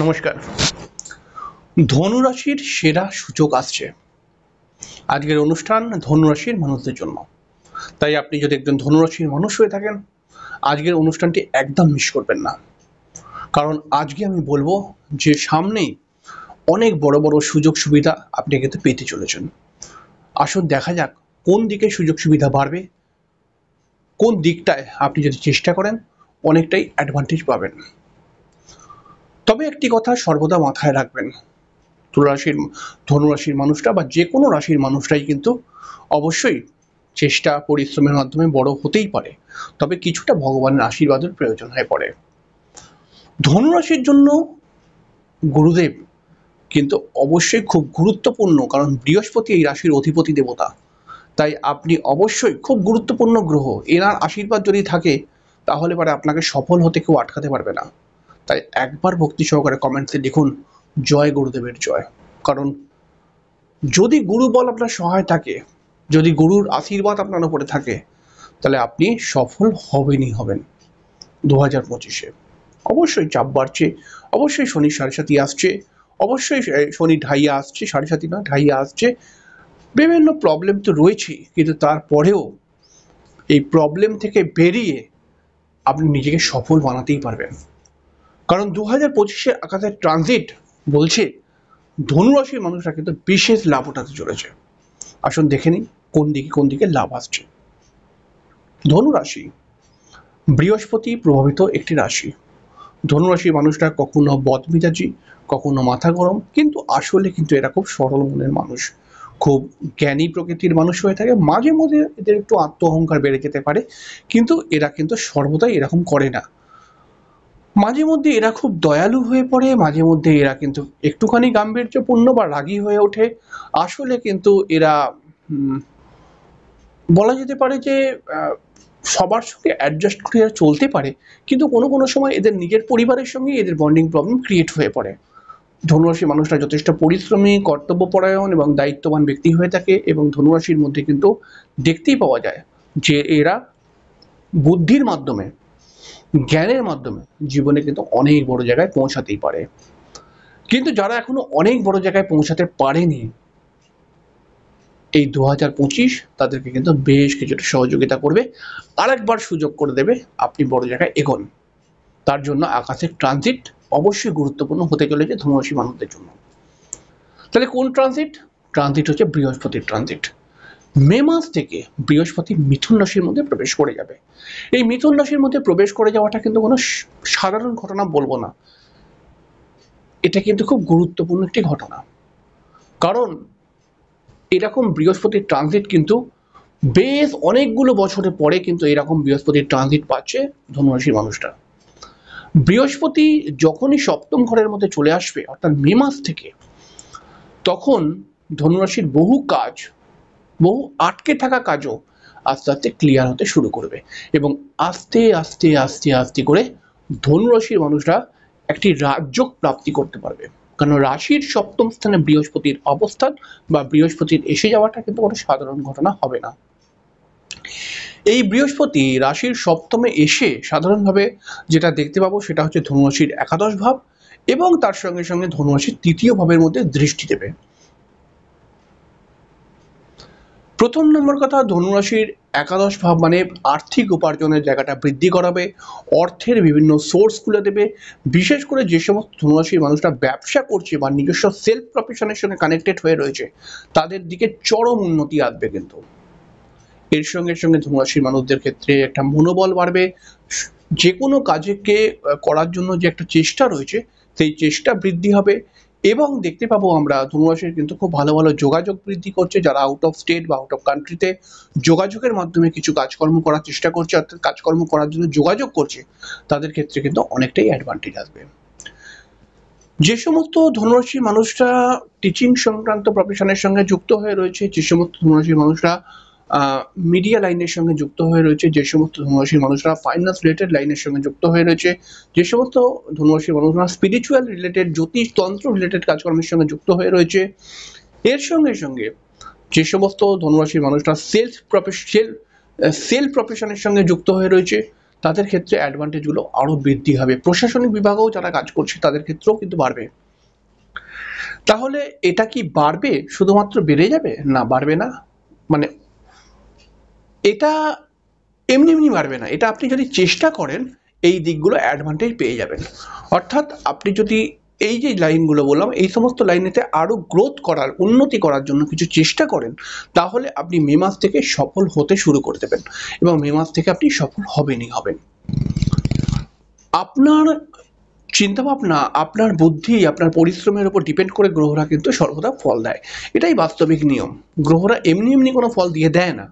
নমস্কার। ধনুরাশির সেরা সূচক আসছে। আজকের অনুষ্ঠান ধনুরাশির মানুষদের জন্য। তাই আপনি যদি একজন ধনুরাশির মানুষ হয়ে থাকেন, আজকের অনুষ্ঠানটি একদম মিস করবেন না। কারণ আজকে আমি বলবো যে সামনেই অনেক বড় বড় সুযোগ সুবিধা আপনি কিন্তু পেতে চলেছেন। আসুন দেখা যাক কোন দিকে সুযোগ সুবিধা বাড়বে, কোন দিকটায় আপনি যদি চেষ্টা করেন অনেকটাই অ্যাডভান্টেজ পাবেন। তবে একটি কথা সর্বদা মাথায় রাখবেন, তুলারাশির ধনুরাশির মানুষটা বা যে কোনো রাশির মানুষটাই কিন্তু অবশ্যই চেষ্টা পরিশ্রমের মাধ্যমে বড় হতেই পারে, তবে কিছুটা ভগবানের আশীর্বাদের প্রয়োজন হয়ে পড়ে। ধনুরাশির জন্য গুরুদেব কিন্তু অবশ্যই খুব গুরুত্বপূর্ণ, কারণ বৃহস্পতি এই রাশির অধিপতি দেবতা। তাই আপনি অবশ্যই খুব গুরুত্বপূর্ণ গ্রহ, এনার আশীর্বাদ যদি থাকে তাহলে পরে আপনাকে সফল হতে কেউ আটকাতে পারবে না। তাই একবার ভক্তি সহকারে কমেন্টসে লিখুন জয় গুরুদেবের জয়। কারণ যদি গুরু বল আপনার সহায় থাকে, যদি গুরুর আশীর্বাদ আপনার উপরে থাকে, তাহলে আপনি সফল হবেনই হবেন। 2025-এ অবশ্যই চাপ বাড়ছে, অবশ্যই শনি সাড়ে সাথী আসছে, অবশ্যই শনি ঢাইয়া আসছে, সাড়ে সাথী নয় ঢাইয়া আসছে। বিভিন্ন প্রবলেম তো রয়েছেই, কিন্তু তারপরেও এই প্রবলেম থেকে বেরিয়ে আপনি নিজেকে সফল বানাতেই পারবেন। কারণ 2025-এ আকাশের ট্রানজিট বলছে ধনুরাশির মানুষরা কিন্তু বিশেষ লাভ উঠাতে চলেছে। আসুন দেখে নিই কোন দিকে লাভ আসছে। ধনুরাশি বৃহস্পতি প্রভাবিত একটি রাশি। ধনুরাশির মানুষরা কখনো বদমেজাজি, কখনো মাথা গরম, কিন্তু আসলে কিন্তু এরা খুব সরল মনের মানুষ, খুব জ্ঞানী প্রকৃতির মানুষ হয়ে থাকে। মাঝে মধ্যে এদের একটু আত্ম অহংকার বেড়ে যেতে পারে, কিন্তু এরা কিন্তু সর্বদাই এরকম করে না। মাঝে মধ্যে এরা খুব দয়ালু হয়ে পড়ে, মাঝে মধ্যে এরা কিন্তু একটুখানি গাম্ভীর্যপূর্ণ বা রাগী হয়ে ওঠে। আসলে কিন্তু এরা বলা যেতে পারে যে সবার সঙ্গে অ্যাডজাস্ট করে এরা চলতে পারে, কিন্তু কোনো কোনো সময় এদের নিজের পরিবারের সঙ্গে এদের বন্ডিং প্রবলেম ক্রিয়েট হয়ে পড়ে। ধনুরাশির মানুষরা যথেষ্ট পরিশ্রমী, কর্তব্যপরায়ণ এবং দায়িত্ববান ব্যক্তি হয়ে থাকে, এবং ধনুরাশির মধ্যে কিন্তু দেখতেই পাওয়া যায় যে এরা বুদ্ধির মাধ্যমে, জ্ঞানের মাধ্যমে জীবনে কিন্তু অনেক বড় জায়গায় পৌঁছাতেই পারে। কিন্তু যারা এখনো অনেক বড় জায়গায় পৌঁছাতে পারেনি, এই 2025 তাদেরকে কিন্তু বেশ কিছুটা সহযোগিতা করবে, আরেকবার সুযোগ করে দেবে আপনি বড় জায়গায় এগোন। তার জন্য আকাশের ট্রানজিট অবশ্যই গুরুত্বপূর্ণ হতে চলেছে ধনুরাশি মানুষদের জন্য। তাহলে কোন ট্রানজিট? ট্রানজিট হচ্ছে বৃহস্পতির ট্রানজিট। মে মাস থেকে বৃহস্পতি মিথুন রাশির মধ্যে প্রবেশ করে যাবে। এই মিথুন রাশির মধ্যে প্রবেশ করে যাওয়াটা কিন্তু কোনো সাধারণ ঘটনা বলবো না, এটা কিন্তু খুব গুরুত্বপূর্ণ একটি ঘটনা। কারণ এরকম বৃহস্পতির ট্রানজিট কিন্তু বেশ অনেকগুলো বছরের পরে কিন্তু এরকম বৃহস্পতির ট্রানজিট পাচ্ছে ধনুরাশির মানুষরা। বৃহস্পতি যখনই সপ্তম ঘরের মধ্যে চলে আসবে, অর্থাৎ মে মাস থেকে, তখন ধনুরাশির বহু কাজ, বহু আটকে থাকা কাজও আস্তে আস্তে ক্লিয়ার হতে শুরু করবে, এবং আস্তে আস্তে আস্তে আস্তে করে ধনুরাশির মানুষরা একটি রাজযোগ প্রাপ্তি করতে পারবে। কারণ রাশির সপ্তম স্থানে বৃহস্পতির অবস্থান বা বৃহস্পতির এসে যাওয়াটা কিন্তু কোনো সাধারণ ঘটনা হবে না। এই বৃহস্পতি রাশির সপ্তমে এসে সাধারণভাবে যেটা দেখতে পাবো সেটা হচ্ছে ধনুরাশির একাদশ ভাব, এবং তার সঙ্গে সঙ্গে ধনুরাশির তৃতীয় ভাবের মধ্যে দৃষ্টি দেবে। প্রথম নম্বর কথা, ধনুরাশির একাদশ ভাব মানে আর্থিক উপার্জনের জায়গাটা বৃদ্ধি করাবে, অর্থের বিভিন্ন সোর্স খুলে দেবে। বিশেষ করে যে সমস্ত ধনুরাশির মানুষরা ব্যবসা করছে বা নিজস্ব সেলফ প্রফেশনের সঙ্গে কানেক্টেড হয়ে রয়েছে, তাদের দিকে চরম উন্নতি আসবে। কিন্তু এর সঙ্গে সঙ্গে ধনুরাশির মানুষদের ক্ষেত্রে একটা মনোবল বাড়বে, যে কোনো কাজকে করার জন্য যে একটা চেষ্টা রয়েছে সেই চেষ্টা বৃদ্ধি হবে। এবং দেখতে পাবো আমরা ধনুরাশির কিন্তু খুব ভালো ভালো যোগাযোগ বৃদ্ধি করছে, যারা আউট অফ স্টেট বা আউট অফ কান্ট্রিতে যোগাযোগের মাধ্যমে কিছু কাজকর্ম করার চেষ্টা করছে, অর্থাৎ কাজকর্ম করার জন্য যোগাযোগ করছে, তাদের ক্ষেত্রে কিন্তু অনেকটাই অ্যাডভান্টেজ আসবে। যে সমস্ত ধনুরাশির মানুষরা টিচিং সংক্রান্ত প্রফেশনের সঙ্গে যুক্ত হয়ে রয়েছে, যে সমস্ত ধনুরাশির মানুষরা মিডিয়া লাইনের সঙ্গে যুক্ত হয়ে রয়েছে, যে সমস্ত ধনুরাশির মানুষরা ফাইন্যান্স রিলেটেড লাইনের সঙ্গে যুক্ত হয়ে রয়েছে, যে সমস্ত ধনুরাশির মানুষরা স্পিরিচুয়াল রিলেটেড, জ্যোতিষ তন্ত্র রিলেটেড কাজকর্মের সঙ্গে যুক্ত হয়ে রয়েছে, এর সঙ্গে সঙ্গে যে সমস্ত ধনুরাশির মানুষরা সেলফ প্রফেশনের সঙ্গে যুক্ত হয়ে রয়েছে, তাদের ক্ষেত্রে অ্যাডভান্টেজগুলো আরও বৃদ্ধি হবে। প্রশাসনিক বিভাগেও যারা কাজ করছে তাদের ক্ষেত্রেও কিন্তু বাড়বে। তাহলে এটা কি বাড়বে, শুধুমাত্র বেড়ে যাবে? না, বাড়বে না। মানে এটা এমনি এমনি বাড়বে না, এটা আপনি যদি চেষ্টা করেন এই দিকগুলো অ্যাডভান্টেজ পেয়ে যাবেন। অর্থাৎ আপনি যদি এই যে লাইনগুলো বললাম এই সমস্ত লাইনেতে আরও গ্রোথ করার, উন্নতি করার জন্য কিছু চেষ্টা করেন, তাহলে আপনি মে মাস থেকে সফল হতে শুরু করে দেবেন এবং মে মাস থেকে আপনি সফল হবেনই হবেন। আপনার চিন্তাভাবনা, আপনার বুদ্ধি, আপনার পরিশ্রমের উপর ডিপেন্ড করে গ্রহরা কিন্তু সর্বদা ফল দেয়। এটাই বাস্তবিক নিয়ম। গ্রহরা এমনি এমনি কোনো ফল দিয়ে দেয় না।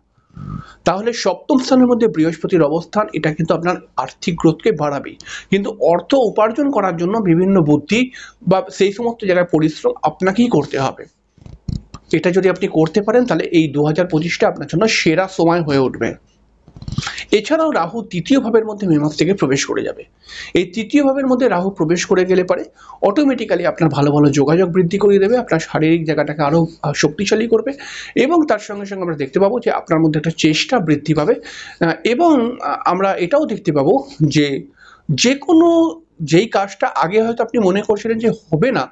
তাহলে সপ্তম স্থানের মধ্যে বৃহস্পতির অবস্থান, এটা কিন্তু আপনার আর্থিক গ্রোথকে বাড়াবে, কিন্তু অর্থ উপার্জন করার জন্য বিভিন্ন বুদ্ধি বা সেই সমস্ত জায়গায় পরিশ্রম আপনাকেই করতে হবে। এটা যদি আপনি করতে পারেন তাহলে এই 2025টা আপনার জন্য সেরা সময় হয়ে উঠবে। এছাড়াও রাহু তৃতীয় ভাবের মধ্যে মে মাস থেকে প্রবেশ করে যাবে। এই তৃতীয় ভাবের মধ্যে রাহু প্রবেশ করে গেলে পারে অটোমেটিক্যালি আপনার ভালো ভালো যোগাযোগ বৃদ্ধি করে দেবে, আপনার শারীরিক জায়গাটাকে আরও শক্তিশালী করবে এবং তার সঙ্গে সঙ্গে আমরা দেখতে পাবো যে আপনার মধ্যে একটা চেষ্টা বৃদ্ধি পাবে এবং আমরা এটাও দেখতে পাবো যে যে কোনো যেই কাজটা আগে হয়তো আপনি মনে করছিলেন যে হবে না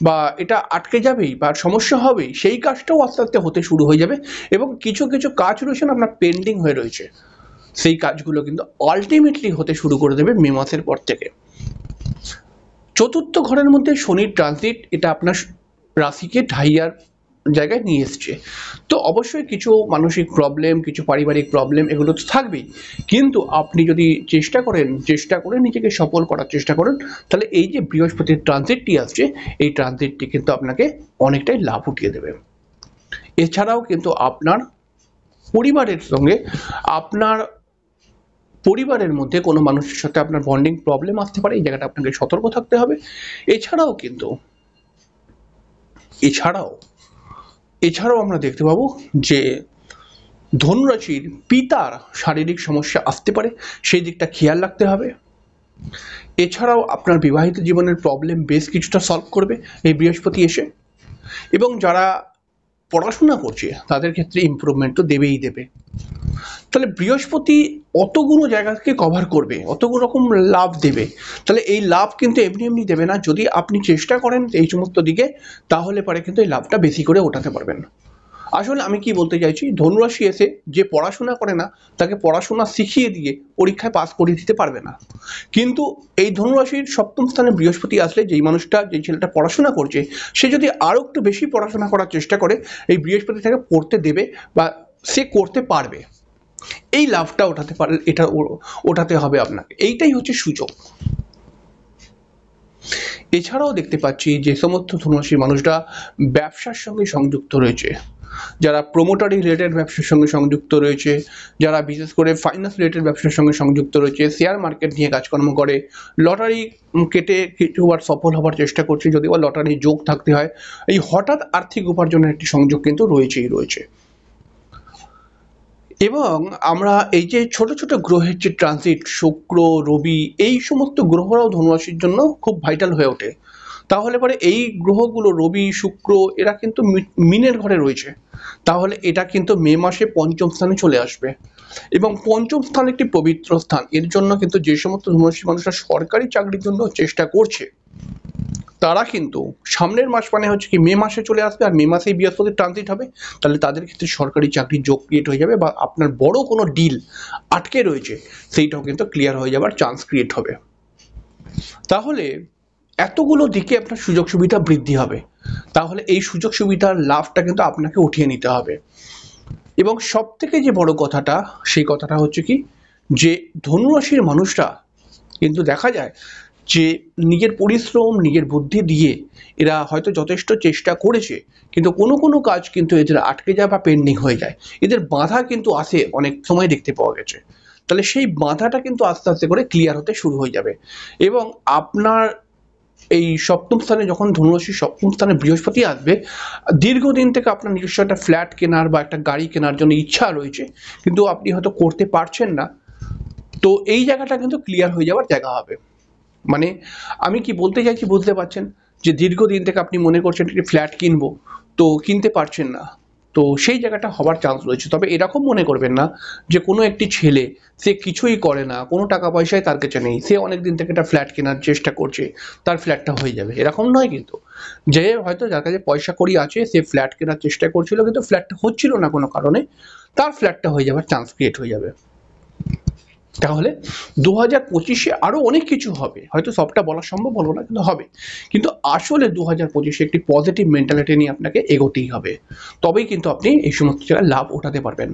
বা এটা আটকে যাবেই বা সমস্যা হবেই, সেই কাজটাও আস্তে আস্তে হতে শুরু হয়ে যাবে এবং কিছু কিছু কাজ রয়েছে না আপনার পেন্ডিং হয়ে রয়েছে, সেই কাজগুলো কিন্তু আলটিমেটলি হতে শুরু করে দেবে মে মাসের পর থেকে। চতুর্থ ঘরের মধ্যে শনির ট্রানজিট, এটা আপনার রাশিকে ঢাইয়ার জায়গায় নিয়ে এসছে। তো অবশ্যই কিছু মানসিক প্রবলেম, কিছু পারিবারিক প্রবলেম এগুলো তো থাকবেই, কিন্তু আপনি যদি চেষ্টা করে নিজেকে সফল করার চেষ্টা করেন, তাহলে এই যে বৃহস্পতির ট্রানজিটটি আসছে, এই ট্রানজিটটি কিন্তু আপনাকে অনেকটাই লাভ উঠিয়ে দেবে। এছাড়াও কিন্তু আপনার পরিবারের সঙ্গে, আপনার পরিবারের মধ্যে কোনো মানুষের সাথে আপনার বন্ডিং প্রবলেম আসতে পারে, এই জায়গাটা আপনাকে সতর্ক থাকতে হবে। এছাড়াও আমরা দেখতে পাবো যে ধনুরাশির পিতার শারীরিক সমস্যা আসতে পারে, সেই দিকটা খেয়াল রাখতে হবে। এছাড়াও আপনার বিবাহিত জীবনের প্রবলেম বেশ কিছুটা সলভ করবে এই বৃহস্পতি এসে, এবং যারা পড়াশোনা করছে তাদের ক্ষেত্রে ইমপ্রুভমেন্ট তো দেবেই দেবে। তাহলে বৃহস্পতি অতগুলো জায়গাকে কভার করবে, অতগুলো রকম লাভ দেবে। তাহলে এই লাভ কিন্তু এমনি এমনি দেবে না, যদি আপনি চেষ্টা করেন এই সমস্ত দিকে, তাহলে পরে কিন্তু এই লাভটা বেশি করে ওঠাতে পারবেন। আসলে আমি কি বলতে চাইছি, ধনুরাশি এসে যে পড়াশোনা করে না তাকে পড়াশোনা শিখিয়ে দিয়ে পরীক্ষায় পাস করিয়ে দিতে পারবে না, কিন্তু এই ধনুরাশির সপ্তম স্থানে বৃহস্পতি আসলে যেই ছেলেটা পড়াশোনা করছে, সে যদি আরও একটু বেশি পড়াশোনা করার চেষ্টা করে, এই বৃহস্পতি তাকে পড়তে দেবে বা সে করতে পারবে। এই লাভটা ওঠাতে হবে আপনাকে, এইটাই হচ্ছে সুযোগ। এছাড়াও দেখতে পাচ্ছি যে সমস্ত ধনুরাশির মানুষরা ব্যবসার সঙ্গে সংযুক্ত রয়েছে, যারা প্রোমোটারি রিলেটেড ব্যবসার সঙ্গে সংযুক্ত রয়েছে, যারা বিশেষ করে ফাইন্যান্স রিলেটেড ব্যবসার সঙ্গে সংযুক্ত রয়েছে, শেয়ার মার্কেট নিয়ে কাজকর্ম করে, লটারি কেটে কিছুবার সফল হবার চেষ্টা করছে, যদিও বা লটারি যোগ থাকতে হয়, এই হঠাৎ আর্থিক উপার্জনের একটি সংযোগ কিন্তু রয়েছে। এবং আমরা এই যে ছোট ছোট গ্রহের যে ট্রানজিট, শুক্র, রবি, এই সমস্ত গ্রহরাও ধনুরাশির জন্য খুব ভাইটাল হয়ে ওঠে। তাহলে পরে এই গ্রহগুলো রবি, শুক্র, এরা কিন্তু মিনের ঘরে রয়েছে, তাহলে এটা কিন্তু মে মাসে পঞ্চম স্থানে চলে আসবে এবং পঞ্চম স্থান একটি পবিত্র স্থান। এর জন্য কিন্তু যে সমস্ত ধনুরাশির মানুষরা সরকারি চাকরির জন্য চেষ্টা করছে, তারা কিন্তু সামনের মাস মানে হচ্ছে কি মে মাসে চলে আসবে, আর মে মাসেই বৃহস্পতির ট্রানজিট হবে, তাহলে তাদের ক্ষেত্রে সরকারি চাকরির যোগ ক্রিয়েট হয়ে যাবে বা আপনার বড় কোনো ডিল আটকে রয়েছে সেইটাও কিন্তু ক্লিয়ার হয়ে যাবার চান্স ক্রিয়েট হবে। তাহলে এতগুলো দিকে আপনার সুযোগ সুবিধা বৃদ্ধি হবে, তাহলে এই সুযোগ সুবিধার লাভটা কিন্তু আপনাকে উঠিয়ে নিতে হবে। এবং সব থেকে যে বড় কথাটা, সেই কথাটা হচ্ছে কি, যে ধনুরাশির মানুষরা কিন্তু দেখা যায় যে নিজের পরিশ্রম, নিজের বুদ্ধি দিয়ে এরা হয়তো যথেষ্ট চেষ্টা করেছে, কিন্তু কোনো কাজ কিন্তু এদের আটকে যায় বা পেন্ডিং হয়ে যায়, এদের বাধা কিন্তু আসে, অনেক সময় দেখতে পাওয়া গেছে। তাহলে সেই বাধাটা কিন্তু আস্তে আস্তে করে ক্লিয়ার হতে শুরু হয়ে যাবে এবং আপনার এই সপ্তম স্থানে যখন ধনুরাশির সপ্তম স্থানে বৃহস্পতি আসবে, দীর্ঘদিন থেকে আপনার নিজস্ব একটা ফ্ল্যাট কেনার বা একটা গাড়ি কেনার জন্য ইচ্ছা রয়েছে, কিন্তু আপনি হয়তো করতে পারছেন না, তো এই জায়গাটা কিন্তু ক্লিয়ার হয়ে যাওয়ার জায়গা হবে। মানে আমি কি বলতে চাইছি বুঝতে পারছেন, যে দীর্ঘদিন থেকে আপনি মনে করছেন একটি ফ্ল্যাট কিনবো, তো কিনতে পারছেন না, তো সেই জায়গাটা হবার চান্স রয়েছে। তবে এরকম মনে করবেন না যে কোনো একটি ছেলে সে কিছুই করে না, কোনো টাকা পয়সাই তার কাছে নেই, সে অনেক দিন থেকে একটা ফ্ল্যাট কেনার চেষ্টা করছে, তার ফ্ল্যাটটা হয়ে যাবে, এরকম নয় কিন্তু। যে হয়তো যার কাছে পয়সা কড়ি আছে সে ফ্ল্যাট কেনার চেষ্টা করছিল কিন্তু ফ্ল্যাটটা হচ্ছিল না কোনো কারণে, তার ফ্ল্যাটটা হয়ে যাওয়ার চান্স ক্রিয়েট হয়ে যাবে। তাহলে 2025-এ আরো অনেক কিছু হবে, হয়তো সবটা বলা সম্ভব হলো না কিন্তু হবে। কিন্তু আসলে 2025-এ একটি পজিটিভ মেন্টালিটি নিয়ে আপনাকে এগোতেই হবে, তবেই কিন্তু আপনি এই সমস্ত জায়গায় লাভ ওঠাতে পারবেন।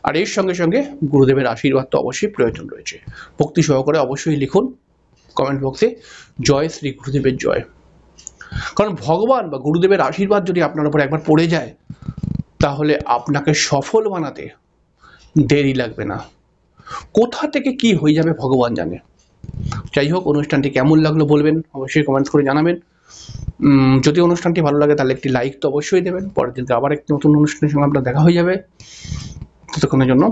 আর এর সঙ্গে সঙ্গে গুরুদেবের আশীর্বাদ তো অবশ্যই প্রয়োজন রয়েছে। ভক্তি সহকারে অবশ্যই লিখুন কমেন্ট বক্সে জয় শ্রী গুরুদেবের জয়। কারণ ভগবান বা গুরুদেবের আশীর্বাদ যদি আপনার উপর একবার পড়ে যায় তাহলে আপনাকে সফল বানাতে দেরি লাগবে না। কোথা থেকে কি হয়ে যাবে ভগবান জানে। যাই হোক, অনুষ্ঠানটি কেমন লাগলো বলবেন, অবশ্যই কমেন্টস করে জানাবেন। যদি অনুষ্ঠানটি ভালো লাগে তাহলে একটি লাইক তো অবশ্যই দেবেন। পরের দিনকে আবার একটি নতুন অনুষ্ঠানের সঙ্গে আপনার দেখা হয়ে যাবে। ততক্ষণের জন্য